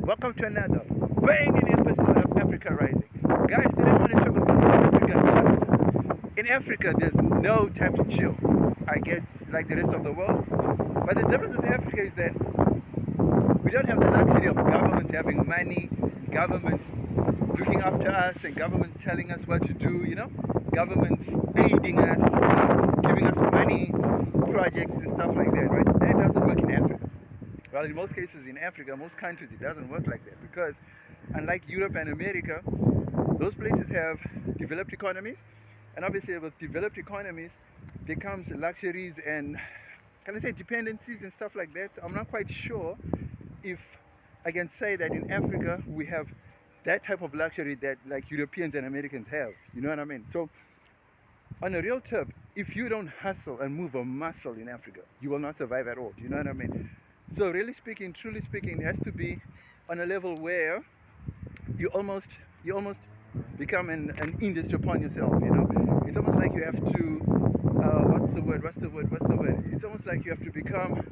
Welcome to another banging episode of Africa Rising. Guys, today I want to talk about the African hustle. In Africa, there's no time to chill. I guess like the rest of the world. But the difference with Africa is that we don't have the luxury of government having money, governments looking after us, and government telling us what to do, governments aiding us, giving us money, projects and stuff like that, right? That doesn't work in Africa. Well, in most cases in Africa, most countries, it doesn't work like that because unlike Europe and America, those places have developed economies, and obviously with developed economies, there comes luxuries and, can I say, dependencies and stuff like that. I'm not quite sure if I can say that in Africa we have that type of luxury that like Europeans and Americans have. You know what I mean? So on a real tip, if you don't hustle and move a muscle in Africa, you will not survive at all. Do you know what I mean? So really speaking, truly speaking, it has to be on a level where you almost become an industry upon yourself. It's almost like you have to what's the word? It's almost like you have to become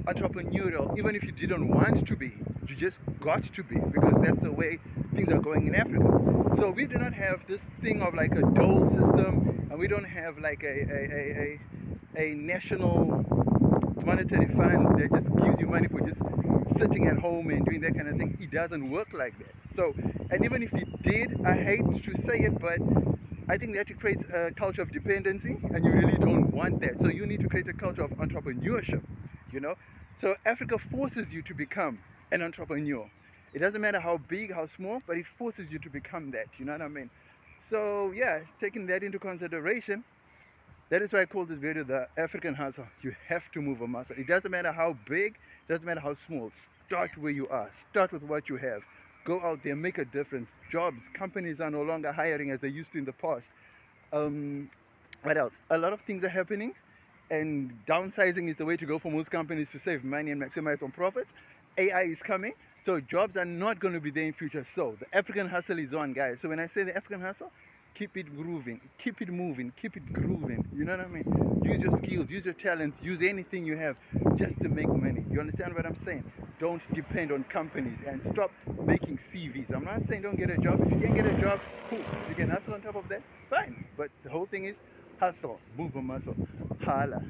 entrepreneurial, even if you didn't want to be. You just got to be because that's the way things are going in Africa. So we do not have this thing of like a dole system, and we don't have like a national monetary fund that just gives you money for just sitting at home and doing that kind of thing. It doesn't work like that. So, and even if it did, I hate to say it, but I think that it creates a culture of dependency, and you really don't want that. So you need to create a culture of entrepreneurship. So Africa forces you to become an entrepreneur. It doesn't matter how big, how small, but it forces you to become that. You know what I mean? So yeah, taking that into consideration, that is why I call this video the African hustle. You have to move a muscle. It doesn't matter how big, it doesn't matter how small. Start where you are. Start with what you have. Go out there, make a difference. Jobs, companies are no longer hiring as they used to in the past. What else? A lot of things are happening, and downsizing is the way to go for most companies to save money and maximize on profits. AI is coming, so jobs are not going to be there in future. So the African hustle is on, guys. So when I say the African hustle, keep it grooving, keep it moving, keep it grooving. You know what I mean? Use your skills, use your talents, use anything you have just to make money. You understand what I'm saying? Don't depend on companies and stop making CVs. I'm not saying don't get a job. If you can't get a job, cool. If you can hustle on top of that, fine. But the whole thing is hustle, move a muscle, holla.